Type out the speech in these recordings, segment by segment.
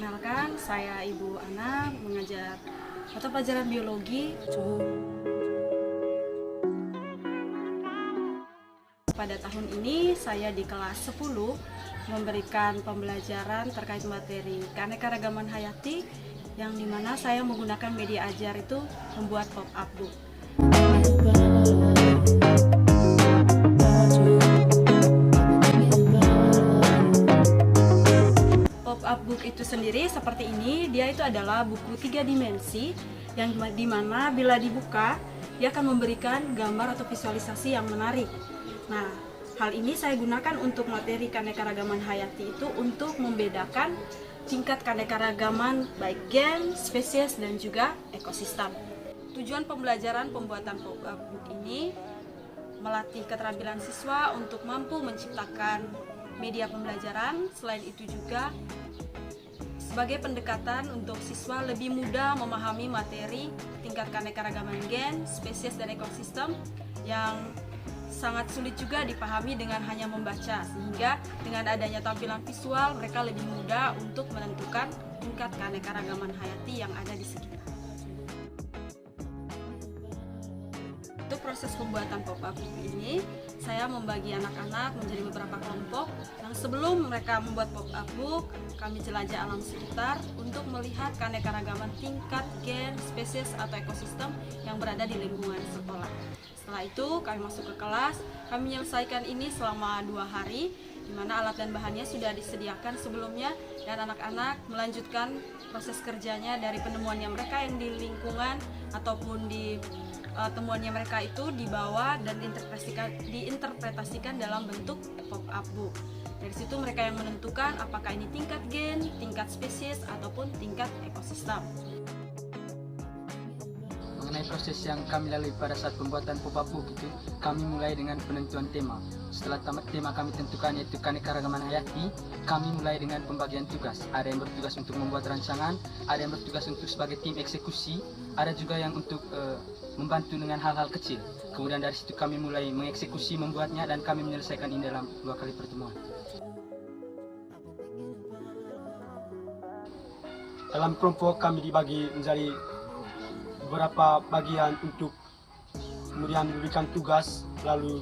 Perkenalkan, saya Ibu Ana, mengajar mata pelajaran biologi. Pada tahun ini saya di kelas 10 memberikan pembelajaran terkait materi keanekaragaman hayati, yang dimana saya menggunakan media ajar itu membuat pop-up book. Pop-up book itu sendiri seperti ini, dia itu adalah buku 3 dimensi yang dimana bila dibuka dia akan memberikan gambar atau visualisasi yang menarik. Nah, hal ini saya gunakan untuk materi keanekaragaman hayati itu untuk membedakan tingkat keanekaragaman baik gen, spesies, dan juga ekosistem. Tujuan pembelajaran pembuatan pop-up book ini melatih keterampilan siswa untuk mampu menciptakan media pembelajaran. Selain itu juga sebagai pendekatan untuk siswa lebih mudah memahami materi tingkat keanekaragaman gen, spesies, dan ekosistem yang sangat sulit juga dipahami dengan hanya membaca, sehingga dengan adanya tampilan visual mereka lebih mudah untuk menentukan tingkat keanekaragaman hayati yang ada di sekitar. Untuk proses pembuatan pop-up book ini, saya membagi anak-anak menjadi beberapa kelompok yang sebelum mereka membuat pop-up book, kami jelajah alam sekitar untuk melihat keanekaragaman tingkat gen, spesies, atau ekosistem yang berada di lingkungan sekolah. Setelah itu kami masuk ke kelas, kami menyelesaikan ini selama 2 hari, di mana alat dan bahannya sudah disediakan sebelumnya, dan anak-anak melanjutkan proses kerjanya dari penemuannya mereka yang di lingkungan ataupun di temuannya mereka itu dibawa dan diinterpretasikan dalam bentuk pop-up book. Dari situ mereka yang menentukan apakah ini tingkat gen, tingkat spesies, ataupun tingkat ekosistem. Mengenai proses yang kami lalui pada saat pembuatan pop-up book itu, kami mulai dengan penentuan tema. Setelah tema kami tentukan, yaitu keanekaragaman hayati, kami mulai dengan pembagian tugas. Ada yang bertugas untuk membuat rancangan, ada yang bertugas untuk sebagai tim eksekusi, ada juga yang untuk membantu dengan hal-hal kecil. Kemudian dari situ kami mulai mengeksekusi, membuatnya, dan kami menyelesaikan ini dalam 2 kali pertemuan. Dalam kelompok kami dibagi menjadi beberapa bagian untuk kemudian memberikan tugas, lalu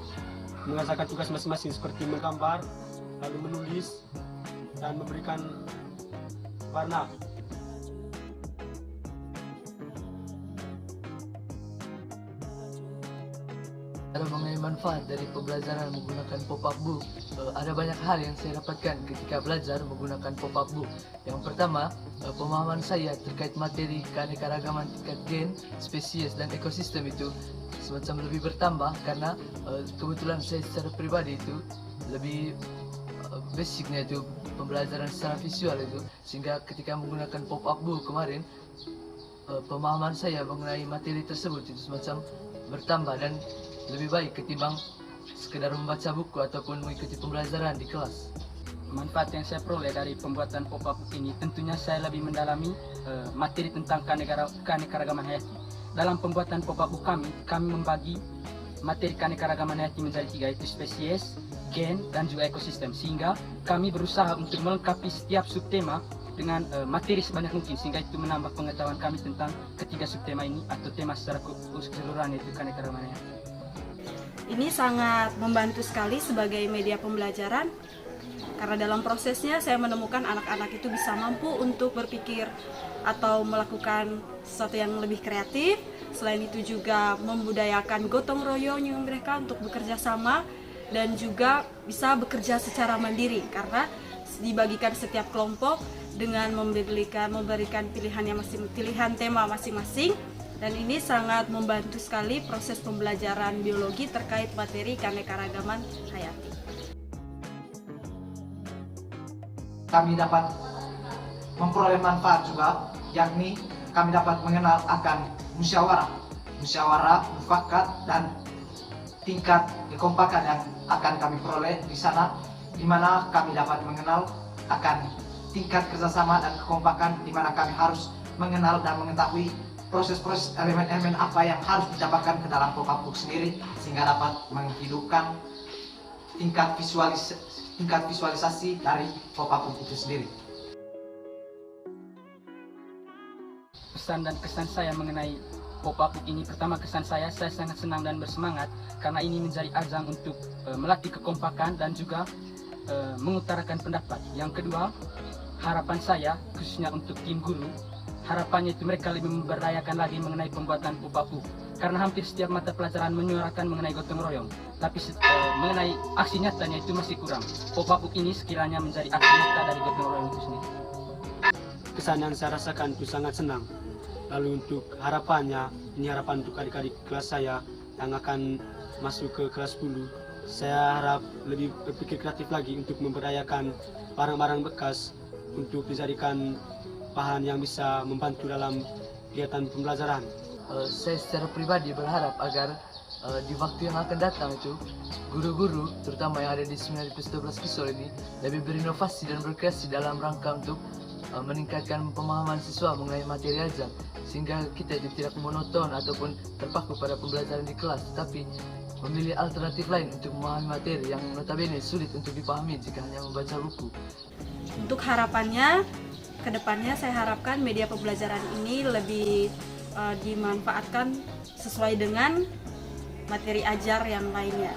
mengerjakan tugas masing-masing seperti menggambar, lalu menulis, dan memberikan warna. Kalau mengenai manfaat dari pembelajaran menggunakan pop-up book, ada banyak hal yang saya dapatkan ketika belajar menggunakan pop-up book. Yang pertama, pemahaman saya terkait materi keanekaragaman tingkat gen, spesies, dan ekosistem itu semacam lebih bertambah karena kebetulan saya secara pribadi itu lebih basicnya itu pembelajaran secara visual itu, sehingga ketika menggunakan pop-up book kemarin pemahaman saya mengenai materi tersebut itu semacam bertambah dan lebih baik ketimbang sekedar membaca buku ataupun mengikuti pembelajaran di kelas. Manfaat yang saya peroleh dari pembuatan pop-up book ini, tentunya saya lebih mendalami materi tentang keanekaragaman hayati. Dalam pembuatan pop-up book kami membagi materi keanekaragaman hayati menjadi 3, yaitu spesies, gen, dan juga ekosistem, sehingga kami berusaha untuk melengkapi setiap subtema dengan materi sebanyak mungkin, sehingga itu menambah pengetahuan kami tentang ketiga subtema ini atau tema secara keseluruhan, yaitu keanekaragaman hayati. Ini sangat membantu sekali sebagai media pembelajaran, karena dalam prosesnya saya menemukan anak-anak itu bisa mampu untuk berpikir atau melakukan sesuatu yang lebih kreatif. Selain itu juga membudayakan gotong royong mereka untuk bekerja sama, dan juga bisa bekerja secara mandiri karena dibagikan setiap kelompok dengan memberikan pilihan tema masing-masing. Dan ini sangat membantu sekali proses pembelajaran biologi terkait materi keanekaragaman hayati. Kami dapat memperoleh manfaat juga, yakni kami dapat mengenal akan musyawarah, mufakat, dan tingkat kekompakan yang akan kami peroleh di sana, di mana kami dapat mengenal akan tingkat kerjasama dan kekompakan, di mana kami harus mengenal dan mengetahui proses-proses elemen-elemen apa yang harus ditambahkan ke dalam pop-up book sendiri, sehingga dapat menghidupkan tingkat visualisasi dari pop-up book itu sendiri. pesan dan kesan saya mengenai pop-up book ini. Pertama, kesan saya sangat senang dan bersemangat karena ini menjadi ajang untuk melatih kekompakan dan juga mengutarakan pendapat. Yang kedua, harapan saya khususnya untuk tim guru, harapannya itu mereka lebih memberdayakan lagi mengenai pembuatan pop-up book. Karena hampir setiap mata pelajaran menyuarakan mengenai gotong royong, tapi mengenai aksi nyatanya itu masih kurang. Pop-up book ini sekiranya menjadi aksi nyata dari gotong royong itu sendiri. Kesan yang saya rasakan itu sangat senang. Lalu untuk harapannya, ini harapan untuk adik-adik kelas saya yang akan masuk ke kelas 10. Saya harap lebih berpikir kreatif lagi untuk memberdayakan barang-barang bekas untuk dijadikan bahan yang bisa membantu dalam kegiatan pembelajaran. Saya secara pribadi berharap agar di waktu yang akan datang itu guru-guru terutama yang ada di Seminari Plus 12 Kisol ini lebih berinovasi dan berkreasi dalam rangka untuk meningkatkan pemahaman siswa mengenai materi ajar, sehingga kita itu tidak monoton ataupun terpaku pada pembelajaran di kelas, tetapi memilih alternatif lain untuk memahami materi yang notabene sulit untuk dipahami jika hanya membaca buku. Untuk harapannya, kedepannya saya harapkan media pembelajaran ini lebih dimanfaatkan sesuai dengan materi ajar yang lainnya.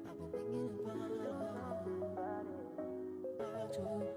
I've been thinking about